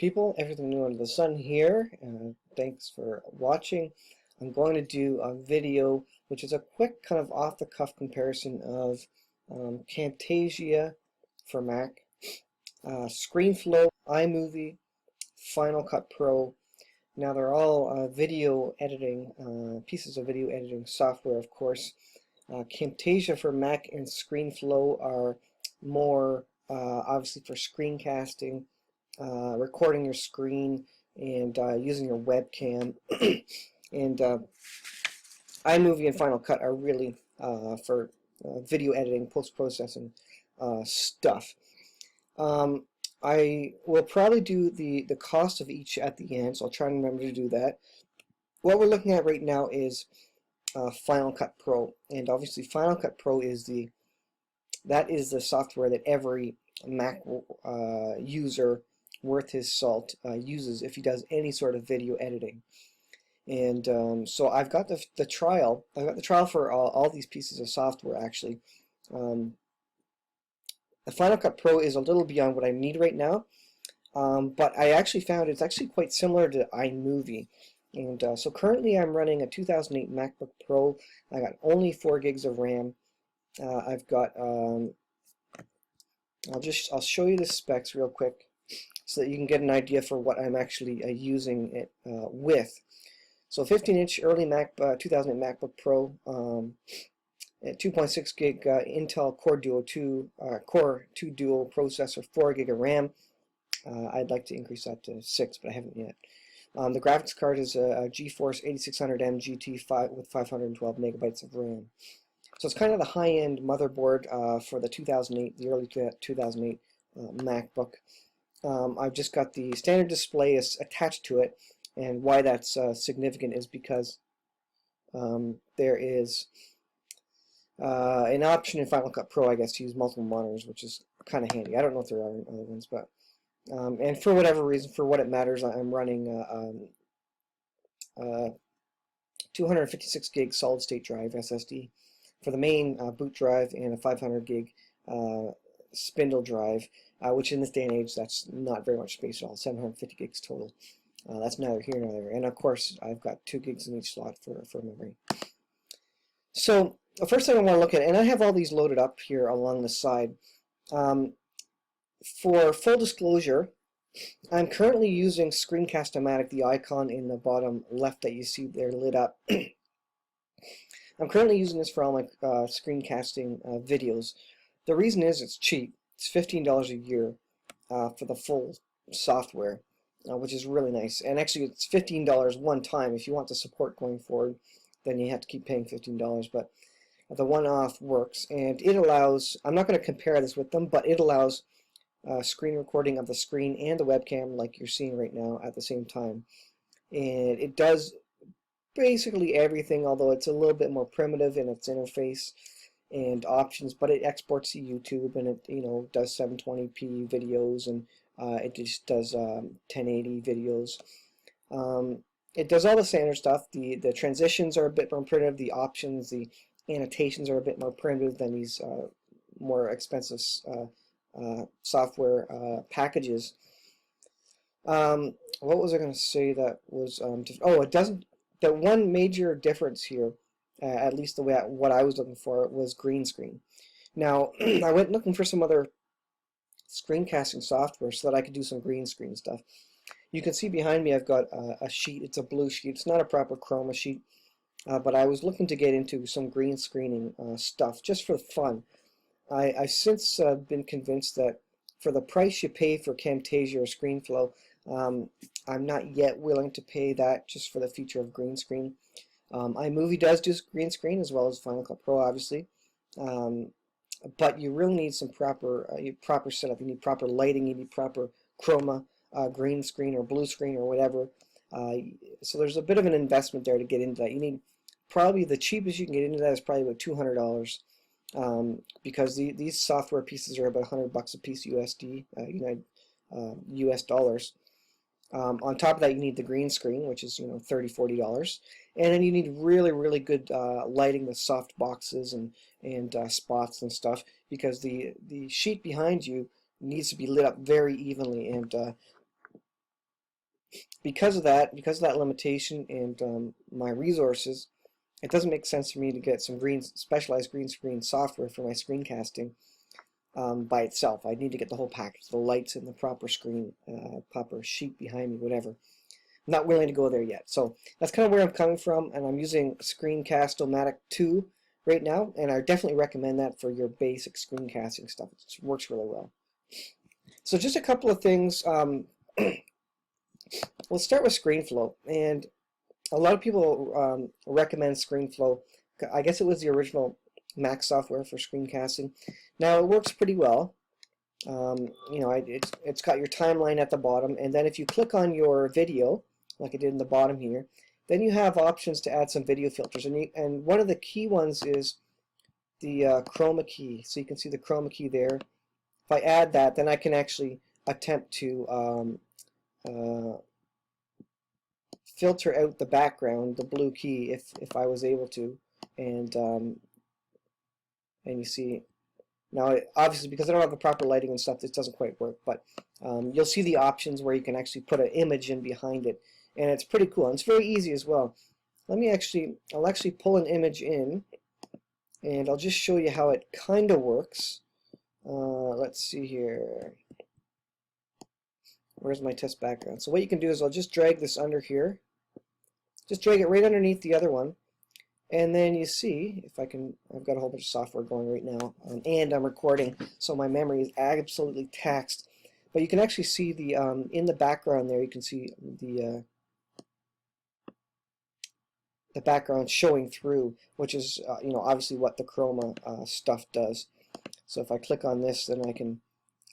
people, everything new under the sun here. Thanks for watching. I'm going to do a video which is a quick kind of off-the-cuff comparison of Camtasia for Mac, ScreenFlow, iMovie, Final Cut Pro. Now they're all video editing, pieces of video editing software, of course. Camtasia for Mac and ScreenFlow are more obviously for screencasting, recording your screen and using your webcam. And iMovie and Final Cut are really for video editing, post-processing stuff. I will probably do the cost of each at the end, so I'll try and remember to do that. What we're looking at right now is Final Cut Pro, and obviously Final Cut Pro is the software that every Mac user worth his salt uses if he does any sort of video editing. And so I've got the trial. I've got the trial for all these pieces of software actually. The Final Cut Pro is a little beyond what I need right now, but I actually found it's actually quite similar to iMovie. And so currently I'm running a 2008 MacBook Pro. I got only 4 gigs of RAM. I've got I'll show you the specs real quick so that you can get an idea for what I'm actually using it with. So 15-inch early 2008 MacBook Pro at 2.6 gig Intel Core Duo 2 Duo processor, 4 gig of RAM. I'd like to increase that to 6, but I haven't yet. The graphics card is a GeForce 8600M GT5 with 512 megabytes of RAM. So it's kind of the high-end motherboard for the 2008, the early 2008 MacBook. I've just got the standard display attached to it, and why that's significant is because there is an option in Final Cut Pro, I guess, to use multiple monitors, which is kind of handy. I don't know if there are other ones, but and for whatever reason, for what it matters, I'm running 256 gig solid-state drive SSD for the main boot drive, and a 500 gig spindle drive, which in this day and age, that's not very much space at all. 750 gigs total. That's neither here nor there. And of course, I've got 2 gigs in each slot for memory. So the first thing I want to look at, and I have all these loaded up here along the side. For full disclosure, I'm currently using Screencast-o-matic, the icon in the bottom left that you see there lit up. I'm currently using this for all my screencasting videos. The reason is it's cheap. It's $15 a year for the full software, which is really nice. And actually, it's $15 one time. If you want the support going forward, then you have to keep paying $15. But the one-off works, and it allows, I'm not going to compare this with them, but it allows screen recording of the screen and the webcam like you're seeing right now at the same time. And it does basically everything, although it's a little bit more primitive in its interface and options, but it exports to YouTube, and it does 720p videos, and it just does 1080 videos. It does all the standard stuff. The transitions are a bit more primitive. The options, the annotations are a bit more primitive than these more expensive software packages. What was I going to say that was it doesn't. The one major difference here, at least the way what I was looking for, was green screen. Now I went looking for some other screencasting software so that I could do some green screen stuff. You can see behind me I've got a sheet. It's a blue sheet. It's not a proper chroma sheet, but I was looking to get into some green screening stuff just for fun. I've since been convinced that for the price you pay for Camtasia or ScreenFlow, I'm not yet willing to pay that just for the feature of green screen. iMovie does do green screen as well as Final Cut Pro, obviously, but you really need some proper setup. You need proper lighting. You need proper chroma, green screen or blue screen or whatever. So there's a bit of an investment there to get into that. You need probably the cheapest you can get into that is probably about $200. Because these software pieces are about $100 a piece USD, US dollars. On top of that, you need the green screen, which is $30, $40, and then you need really good lighting with soft boxes and spots and stuff, because the sheet behind you needs to be lit up very evenly, and because of that limitation and my resources, it doesn't make sense for me to get some specialized green screen software for my screencasting by itself. I need to get the whole package, the lights and the proper screen, proper sheet behind me, whatever. I'm not willing to go there yet. So that's kind of where I'm coming from, and I'm using Screencast-o-matic 2 right now, and I definitely recommend that for your basic screencasting stuff. It works really well. So just a couple of things. We'll start with ScreenFlow, and a lot of people recommend ScreenFlow. I guess it was the original Mac software for screencasting. Now it works pretty well. You know, it's got your timeline at the bottom, and then if you click on your video, like I did in the bottom here, then you have options to add some video filters, and one of the key ones is the chroma key. So you can see the chroma key there. If I add that, then I can actually attempt to filter out the background, the blue key, if I was able to, and you see now, obviously because I don't have the proper lighting and stuff, this doesn't quite work, but you'll see the options where you can actually put an image in behind it, and it's pretty cool, and it's very easy as well. I'll actually pull an image in, and I'll just show you how it kind of works. Let's see here. Where's my test background? So what you can do is I'll just drag this under here. Just drag it right underneath the other one. And then you see, if I can, I've got a whole bunch of software going right now, and I'm recording, so my memory is absolutely taxed. But you can actually see the, in the background there, you can see the background showing through, which is, you know, obviously what the chroma stuff does. So if I click on this, then I can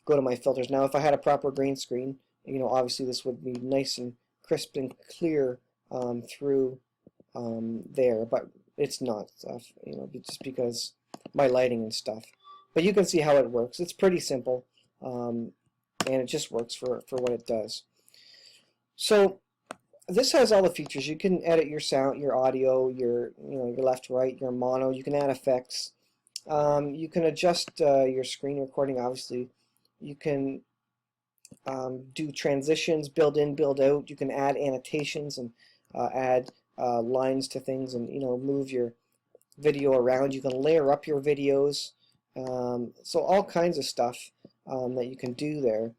go to my filters. Now, if I had a proper green screen, you know, obviously this would be nice and crisp and clear through there, but it's not, you know, just because my lighting and stuff. But you can see how it works. It's pretty simple, and it just works for what it does. So this has all the features. You can edit your sound, your audio, your your left, right, your mono. You can add effects. You can adjust your screen recording. Obviously, you can do transitions, build in, build out. You can add annotations and add lines to things, and move your video around. You can layer up your videos. So all kinds of stuff that you can do there.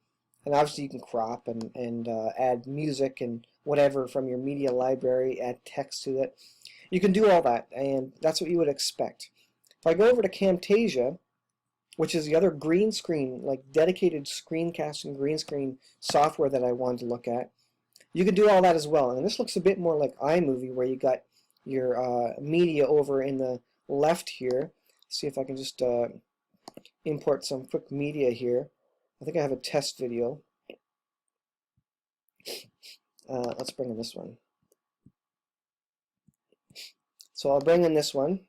And obviously you can crop and add music and whatever from your media library, add text to it. You can do all that, and that's what you would expect. If I go over to Camtasia, which is the other green screen, like dedicated screencasting green screen software that I wanted to look at, you can do all that as well. And this looks a bit more like iMovie, where you got your media over in the left here. See if I can just import some quick media here. I think I have a test video. Let's bring in this one. So I'll bring in this one,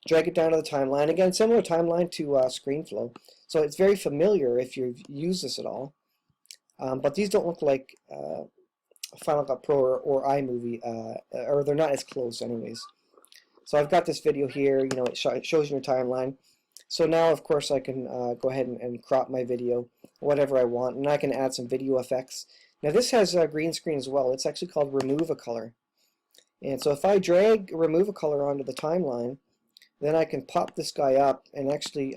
drag it down to the timeline. Again, similar timeline to ScreenFlow. So it's very familiar if you've used this at all. But these don't look like Final Cut Pro or iMovie, or they're not as close anyways. So I've got this video here, it shows you your timeline. So now, of course, I can go ahead and crop my video, whatever I want, and I can add some video effects. Now this has a green screen as well. It's actually called Remove a Color. And so if I drag Remove a Color onto the timeline, then I can pop this guy up and actually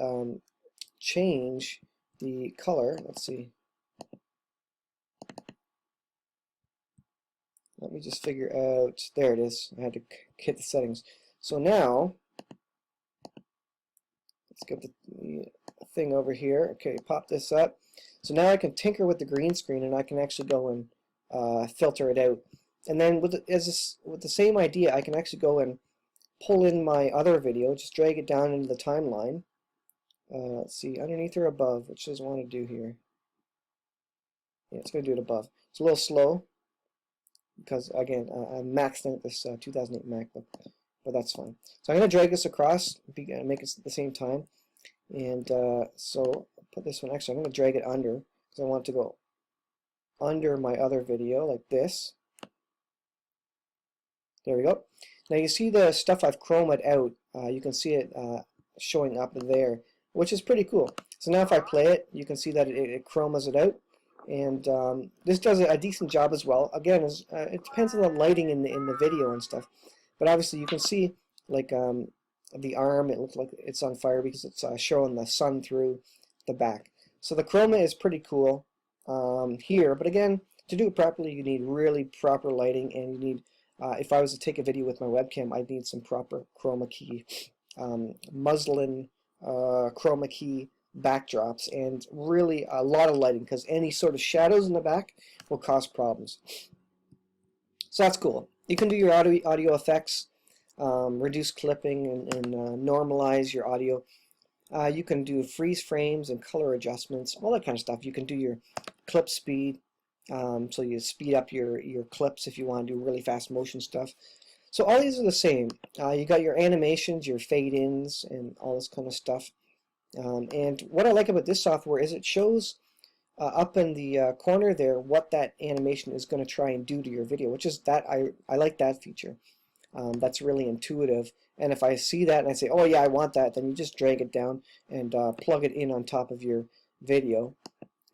change the color. Let's see. Let me just figure out, there it is. I had to hit the settings. So now, let's get the thing over here. Okay, pop this up. So now I can tinker with the green screen, and I can actually go and filter it out. And then with the same idea, I can actually go and pull in my other video, just drag it down into the timeline. Let's see, underneath or above, which does it want to do here? Yeah, it's going to do it above. It's a little slow, because again, I maxed out this 2008 MacBook, but that's fine. So I'm going to drag this across, make it at the same time, and so put this one. Actually, I'm going to drag it under because I want it to go under my other video like this. There we go. Now you see the stuff I've chromed out. You can see it showing up there, which is pretty cool. So now if I play it, you can see that it chromas it out. and this does a decent job as well. Again, it depends on the lighting in the video and stuff, but obviously you can see like the arm. It looks like it's on fire because it's showing the sun through the back. So the chroma is pretty cool here, but again, to do it properly, you need really proper lighting, and you need, if I was to take a video with my webcam, I'd need some proper chroma key, muslin chroma key backdrops, and really a lot of lighting, because any sort of shadows in the back will cause problems. So that's cool. You can do your audio effects, reduce clipping, and normalize your audio. You can do freeze frames and color adjustments, all that kind of stuff. You can do your clip speed, so you speed up your clips if you want to do really fast motion stuff. So all these are the same. You got your animations, your fade-ins, and all this kind of stuff. And what I like about this software is it shows up in the corner there what that animation is going to try and do to your video, which is that I like that feature. That's really intuitive, and if I see that and I say, oh yeah, I want that, then you just drag it down and plug it in on top of your video,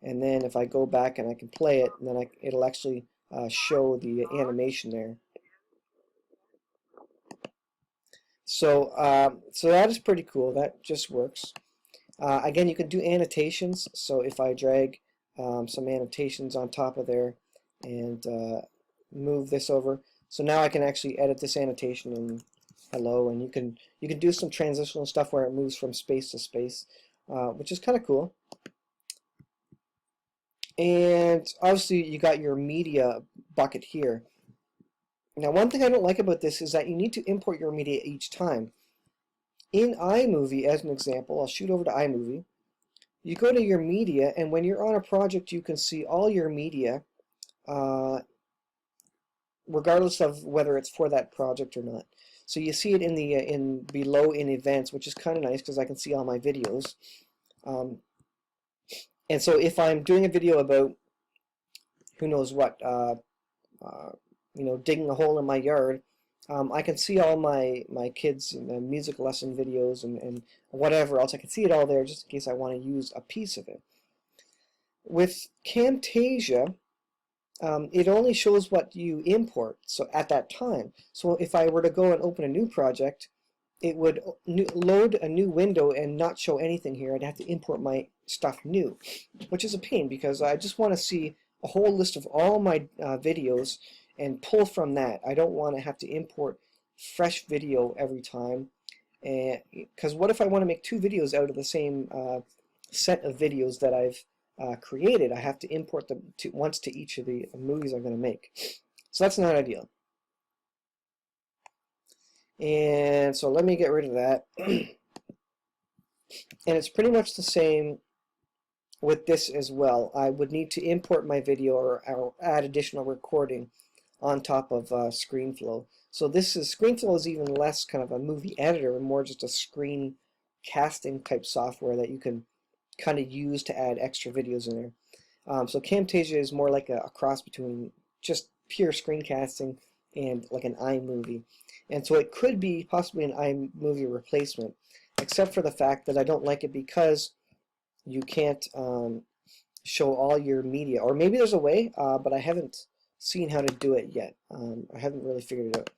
and then if I go back and I can play it, and then it'll actually show the animation there. So so that is pretty cool. That just works. Again, you can do annotations, so if I drag some annotations on top of there and move this over, so now I can actually edit this annotation and hello, and you can do some transitional stuff where it moves from space to space, which is kind of cool. And obviously you got your media bucket here. Now one thing I don't like about this is that you need to import your media each time. In iMovie, as an example, I'll shoot over to iMovie. You go to your media, and when you're on a project, you can see all your media, regardless of whether it's for that project or not. So you see it in the below in events, which is kind of nice because I can see all my videos. And so if I'm doing a video about who knows what, you know, digging a hole in my yard, I can see all my kids' music lesson videos and whatever else. I can see it all there just in case I want to use a piece of it. With Camtasia, it only shows what you import so at that time. So if I were to go and open a new project, it would load a new window and not show anything here. I'd have to import my stuff new, which is a pain because I just want to see a whole list of all my videos and pull from that. I don't want to have to import fresh video every time, because what if I want to make two videos out of the same set of videos that I've created? I have to import them once to each of the movies I'm going to make. So that's not ideal. And so let me get rid of that. And it's pretty much the same with this as well. I would need to import my video or add additional recording on top of ScreenFlow. So ScreenFlow is even less kind of a movie editor and more just a screencasting type software that you can kind of use to add extra videos in there. So Camtasia is more like a cross between just pure screencasting and like an iMovie. And so it could be possibly an iMovie replacement, except for the fact that I don't like it because you can't show all your media. Or maybe there's a way, but I haven't seen how to do it yet. I haven't really figured it out.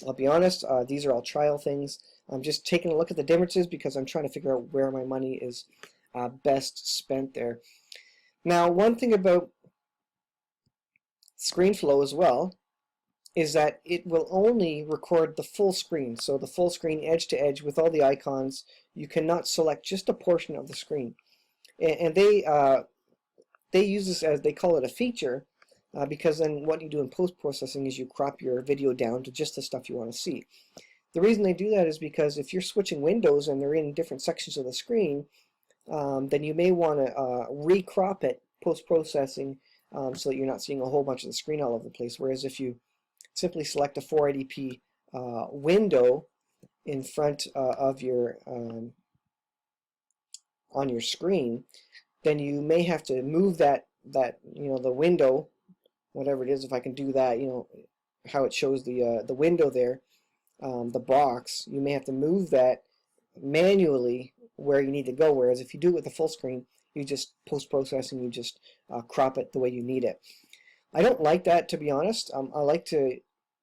I'll be honest, these are all trial things. I'm just taking a look at the differences because I'm trying to figure out where my money is best spent there. Now, one thing about ScreenFlow as well is that it will only record the full screen. So the full screen edge to edge with all the icons. You cannot select just a portion of the screen. And they use this as, they call it a feature, because then what you do in post-processing is you crop your video down to just the stuff you want to see. The reason they do that is because if you're switching windows and they're in different sections of the screen, then you may want to recrop it post-processing so that you're not seeing a whole bunch of the screen all over the place. Whereas if you simply select a 480p window in front of your on your screen, then you may have to move that you know, the window, whatever it is. If I can do that, you know, how it shows the window there, the box, you may have to move that manually where you need to go. Whereas if you do it with the full screen, You just post-processing, you just crop it the way you need it. I don't like that, to be honest. I like to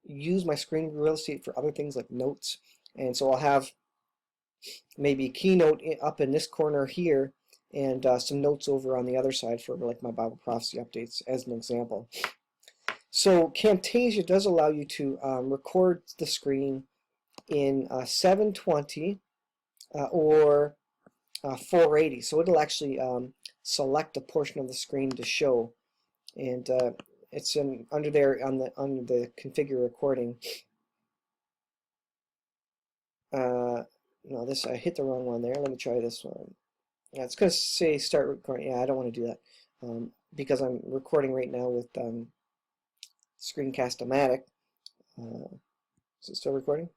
use my screen real estate for other things like notes, and so I'll have maybe a keynote up in this corner here, and some notes over on the other side for like my Bible prophecy updates as an example. So Camtasia does allow you to record the screen in 720 or 480. So it'll actually select a portion of the screen to show, and it's under there on the configure recording. No, this I hit the wrong one there. Let me try this one. Yeah, it's going to say start recording. Yeah, I don't want to do that because I'm recording right now with screencast-o-matic. Is it still recording?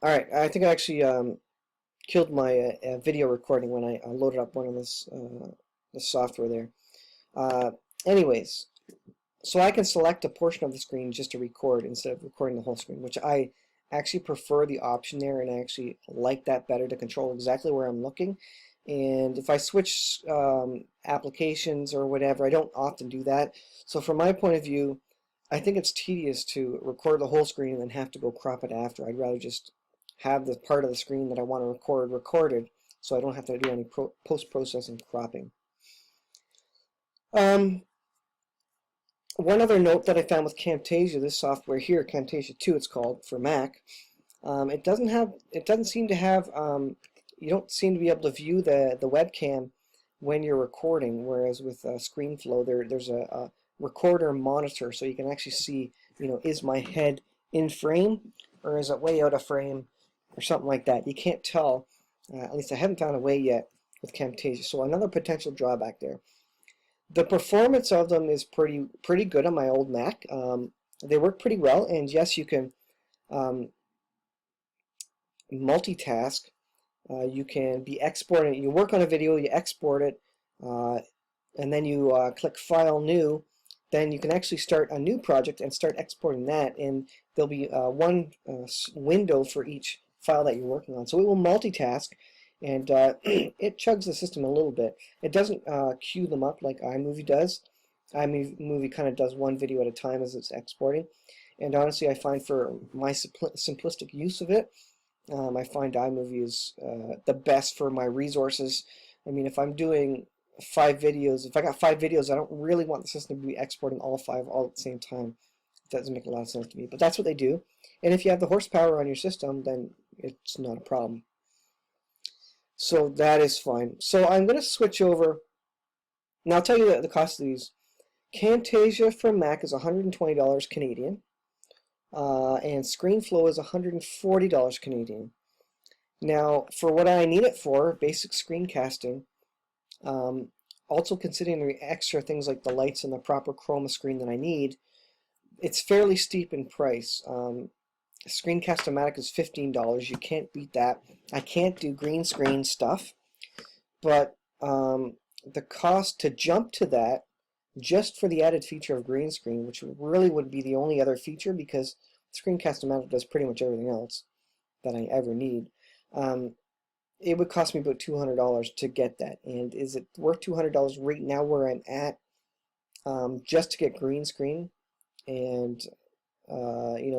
All right, I think I actually killed my video recording when I loaded up one of this software there. Anyways, so I can select a portion of the screen just to record instead of recording the whole screen, which I actually prefer the option there, and I actually like that better to control exactly where I'm looking. And if I switch applications or whatever, I don't often do that. So from my point of view, I think it's tedious to record the whole screen and then have to go crop it after. I'd rather just have the part of the screen that I want to record recorded, so I don't have to do any post-processing cropping. One other note that I found with Camtasia, this software here, Camtasia 2 it's called for Mac, it doesn't seem to have, you don't seem to be able to view the webcam when you're recording, whereas with ScreenFlow there's a recorder monitor, so you can actually see, is my head in frame or is it way out of frame or something like that. You can't tell, at least I haven't found a way yet with Camtasia, so another potential drawback there. The performance of them is pretty good on my old Mac. They work pretty well, and yes, you can multitask. You can be exporting. You work on a video, you export it, and then you click File New. Then you can actually start a new project and start exporting that, and there'll be one window for each file that you're working on. So it will multitask, and it chugs the system a little bit. It doesn't queue them up like iMovie does. iMovie kind of does one video at a time as it's exporting, and honestly I find for my simplistic use of it, I find iMovie is the best for my resources. I mean, if I'm doing 5 videos, if I got 5 videos, I don't really want the system to be exporting all 5 all at the same time. It doesn't make a lot of sense to me, but that's what they do. And if you have the horsepower on your system, then it's not a problem. So that is fine. So I'm going to switch over. Now I'll tell you the cost of these. Camtasia for Mac is $120 Canadian, and ScreenFlow is $140 Canadian. Now, for what I need it for, basic screencasting, also considering the extra things like the lights and the proper chroma screen that I need, it's fairly steep in price. Screencast-o-matic is $15. You can't beat that. I can't do green screen stuff, but the cost to jump to that, just for the added feature of green screen, which really would be the only other feature because Screencast-o-matic does pretty much everything else that I ever need, it would cost me about $200 to get that. And is it worth $200 right now where I'm at, just to get green screen and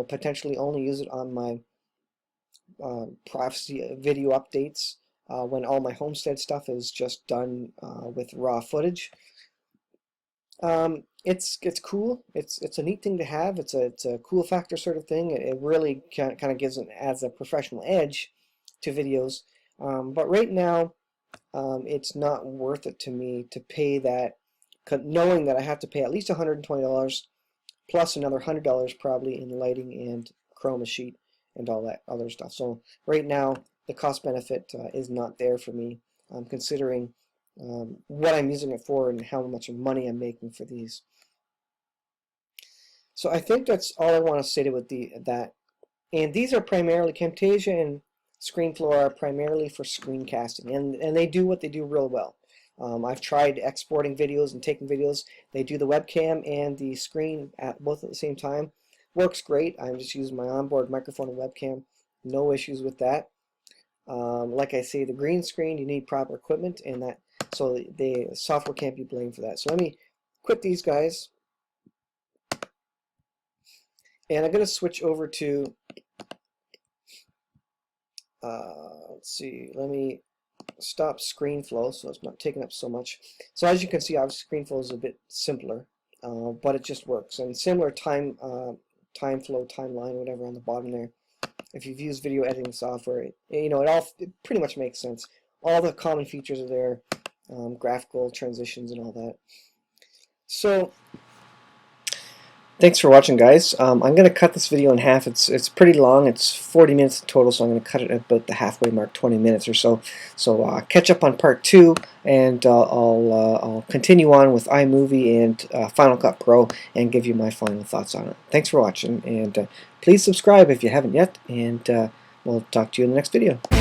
potentially only use it on my prophecy video updates when all my homestead stuff is just done with raw footage? It's cool. It's a neat thing to have. It's a cool factor sort of thing. It really kind of adds a professional edge to videos. But right now, it's not worth it to me to pay that, knowing that I have to pay at least $120 plus another $100 probably in lighting and chroma sheet and all that other stuff. So right now, the cost benefit is not there for me, considering what I'm using it for and how much money I'm making for these. So I think that's all I want to say with that. And these are primarily, Camtasia and ScreenFlow are primarily for screencasting, and they do what they do real well. I've tried exporting videos and taking videos. They do the webcam and the screen at both at the same time. Works great. I'm just using my onboard microphone and webcam. No issues with that. Like I say, the green screen, you need proper equipment, and that so the software can't be blamed for that. So let me quit these guys, and I'm going to switch over to let's see, let me stop ScreenFlow so it's not taking up so much. So as you can see, obviously ScreenFlow is a bit simpler, but it just works. And similar time flow, timeline, whatever on the bottom there. If you've used video editing software, it pretty much makes sense. All the common features are there, graphical transitions and all that. So thanks for watching, guys. I'm going to cut this video in half. It's pretty long. It's 40 minutes total, so I'm going to cut it at about the halfway mark, 20 minutes or so. So catch up on part 2, and I'll continue on with iMovie and Final Cut Pro and give you my final thoughts on it. Thanks for watching, and please subscribe if you haven't yet, and we'll talk to you in the next video.